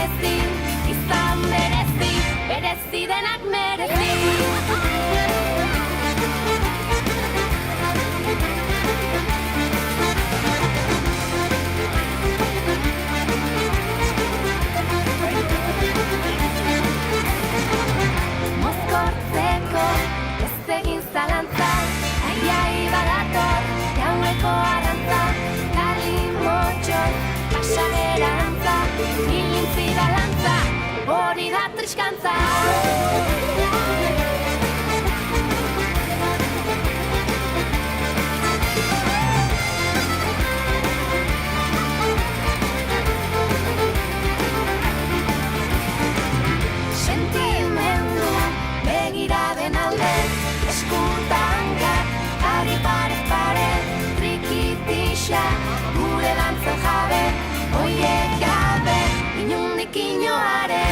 ezin izan berezi, berezi denak merezi. Mozkortzeko ez egin zalantza, aiai badator, jaueko arantza, kalimotxo, pasadera antza, ilintzi balantza, hori da triskantza. Sentimendu begiraden alde, eskutankat, ari pare, trikitixa, gure dantzen jabe, oiek gabe, inundik inoare.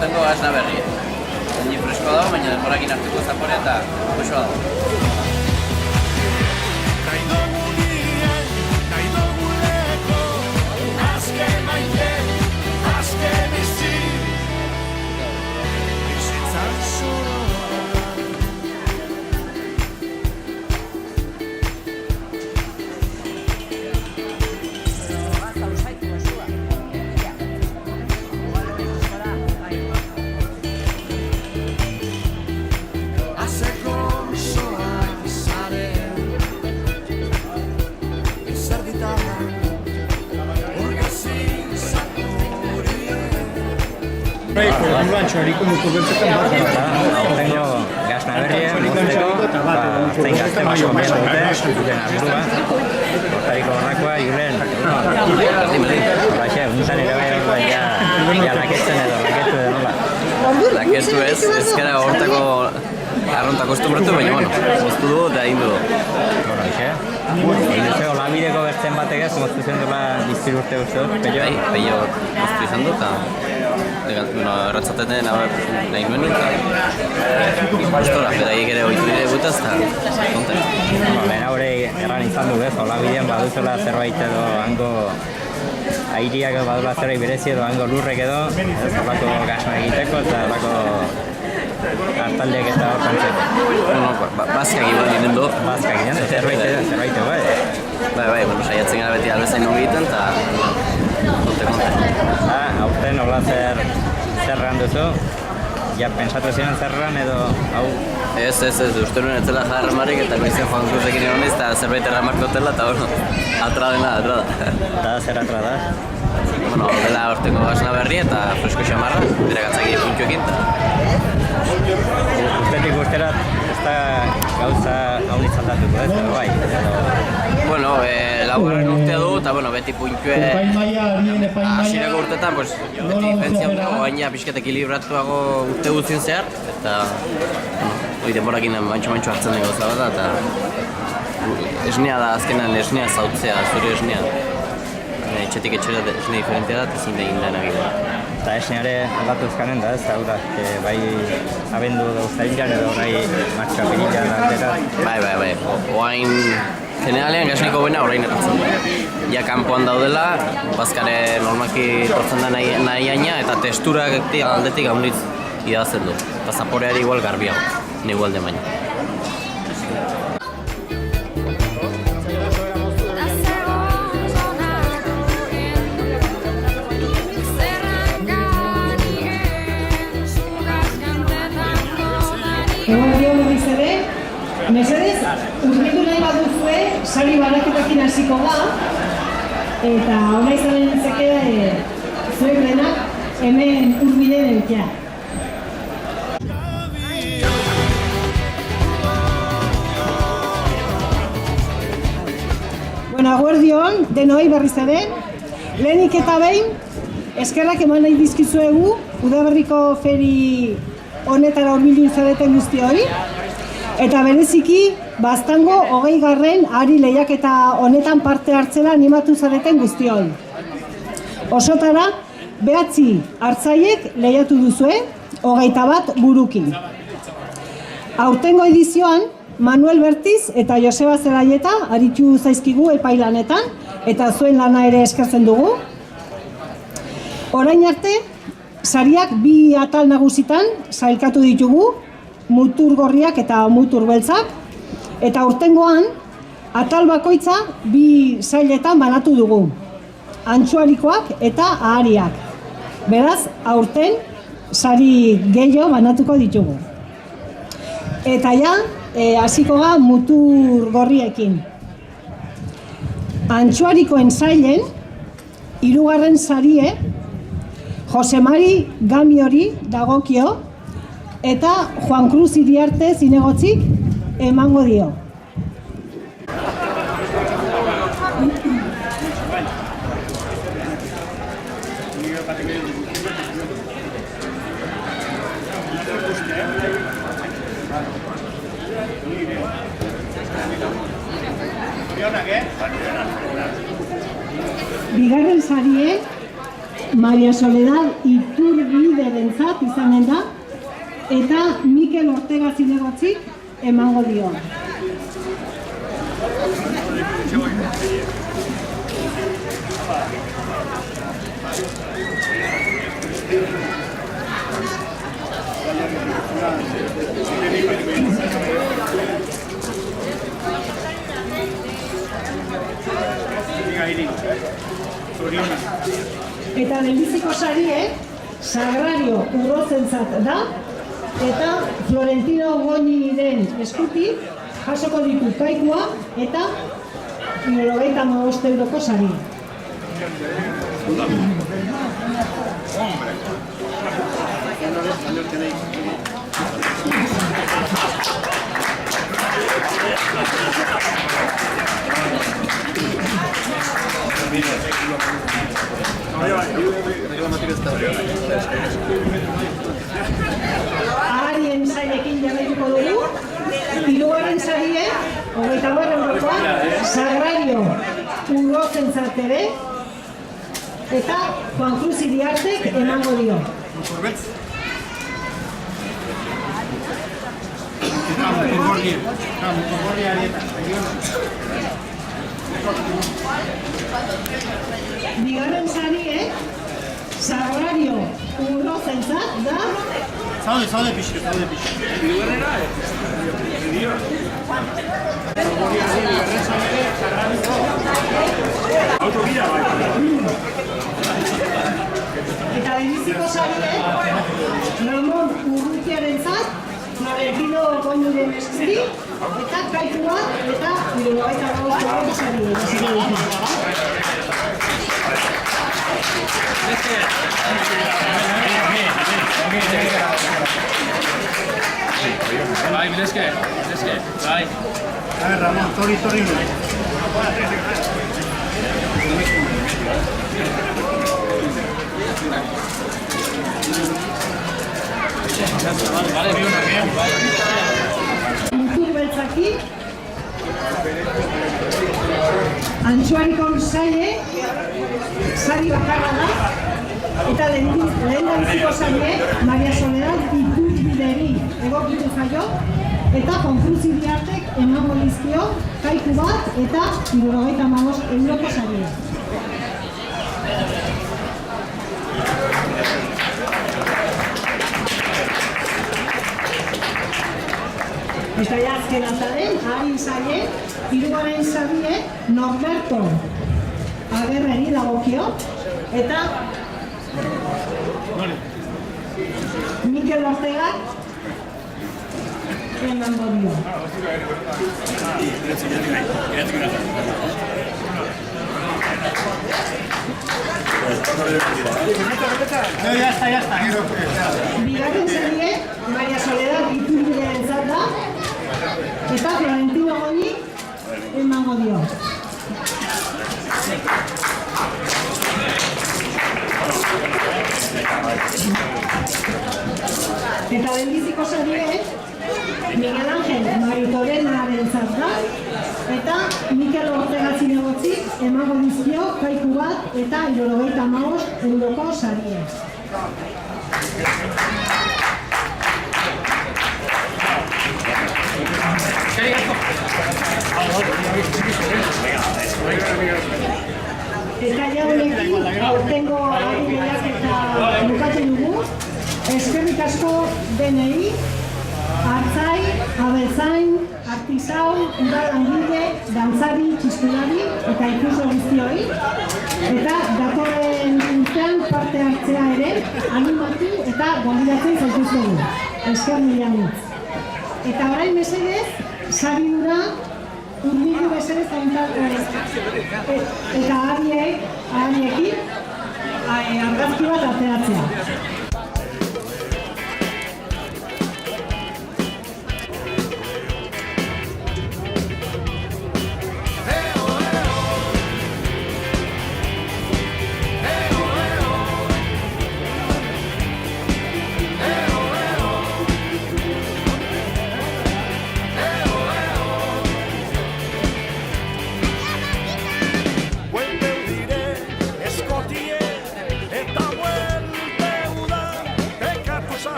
aurtengo gasna berria. Gaini freskoa dago, baina denborakin hartuko zaporea eta goxoa dago. Tengo gasna berria, mozteko, zein gazte maso konbiena dute, Julen Arburua, Hortariko Horrakoa, Julen. Horraxe, unzan ere bai hor ja laketzen edo laketu edo nola. Laketu ez gara hortako arronta kostumbratu, baina moztu du eta egin du. Horraxe. Egin olabideko bertzen batek ez, moztu zen duela biztir urte uste dut, Peio? Peio moztu izan du eta erratzaten den nahi nuen eta gustora, pedaiek ere oitu dire gutaz eta konten. Lehen haure erran izan du ez, olabidean baduzela zerbait edo hango airiak badula zerbait berezi edo hango lurrek edo ez horrako gasna egiteko eta horrako hartaldeak eta hor kontzeko. Bazkak iban ginen du. Bazkak ginen du, zerbait bai. Bai, saiatzen gara beti albezain ongi egiten eta konte. Aurten hola zerran duzu? Ja, pensatu ziren zerran edo hau? Ez, uste nuen etzela jarra marrik eta goizen Juan Cruzekin egon ez eta zerbait erramarko dela eta atra da. Eta zer atra da? Dela hortengo gasna berri eta fresko xamarra, bere gatzaki puntuekin Ustetik guzterat ez da gauza hau izaldatuko ez, edo bai? Laugarren urtea du eta beti puntue hasierako urteetan beti diferentzia dago gaina pixket ekilibratuago urte guztien zehar eta denborakin mantxo hartzen den gauza bat da eta esnea da azkenan esnea zautzea, zure esnea etxetik etxera esne diferentea da eta ezin da egin lan egin Eta esneare aldatu ezkanen da ez, hau da, bai abendu edo uztailean edo nahi martxoa pirilan aldera. Bai, oain generalean gasniko bena orain erratzen da. Ja kanpoan daudela, bazkare normalki tortzen da nahi aina eta testurak aldetik haunditz idazten du. Eta zaporeari igual garbiago, nigu alde baina. Egon dio berriz ere, mesedez, urbitu nahi baduzue, sari baraketakin hasiko da, eta hona izanen zekea zuek denak hemen urbide dentia. Eguerdion, denoi berriz ere, lehenik eta behin, eskerrak eman nahi dizkizuegu, Udaberriko feri honetara hurbildu zareten guzti hori, eta bereziki Baztango 20. ari lehiaketa honetan parte hartzera animatu zareten guzti hori. Osotara 9 hartzaiek lehiatu duzue, 21 burukin. Aurtengo edizioan, Manuel Bertiz eta Joseba Zelaieta aritu zaizkigu epailanetan, eta zuen lana ere eskertzen dugu. Orain arte, sariak 2 atal nagusitan sailkatu ditugu, mutur gorriak eta mutur beltzak, eta aurtengoan atal bakoitza 2 sailetan banatu dugu, antxuarikoak eta ahariak. Beraz, aurten sari gehiago banatuko ditugu. Eta ja, hasiko ga mutur gorriekin. Antxuarikoen sailen, 3. sarie, Jose Mari Gamiori dagokio eta Juan Cruz Iriarte zinegotzik emango dio. Bigarren sarie Maria Soledad Iturbiderentzat izanen da, eta Mikel Ortega Zinegotzik emango dio. Eta lehenbiziko sarie, Sagrario Urrozentzat da, eta Florentino Goñiren eskutik jasoko ditu kaikua eta 95 euroko saria. Aharien sailekin jarraituko dugu, hirugarren sarie, 30 eurokoa, Sagrario Urrozentzat ere, eta Juan Cruz Iriartek emango dio. Bigarren sarie, Sagrario Urrozentzat da. Zaude pixka. Eta lehenbiziko sarie, Ramon Urrutiarentzat, Florentino Goñiren eskutik, eta kaikua eta 95 euroko sarie. Bai, bileske. Bai. A ver, Ramon, torri. Mutur beltzaki, Antxuarikon saie, sari bakarra da, eta lehendabiziko saie, Maria Soledad Iturbideri egokitu zaio, eta Juan Cruz Iriartek emango dizkio kaiku bat eta 95 euroko saria. Eta azken azaren, harin saie, hirugarren sarie, Norberto Agerreri dagokio, eta Mikel Ortega emango dio. No, ya está. Bigarren sarie, Maria Soledad Iturbiderentzat da, eta Florentino Goñi emango dio. Eta lehenbiziko sarie, Miguel Ángel Maritorenarentzat da, eta Mikel Ortega Zinegotzik emango dizkio kaiku bat eta 95 euroko sarie. Eta ja honekin, aurtengo agileak eta bukatzen dugu, eskerrik asko denei, hartzai, abeltzain, artisau, udal langile, dantzari, txistulari eta ikuso guztioi, eta datorren urtean parte hartzea ere animatu eta gonbidatzen zaituztegu. Esker mila mitz. Eta orain mesedez, sabidura, urbildu mesedez eta hariek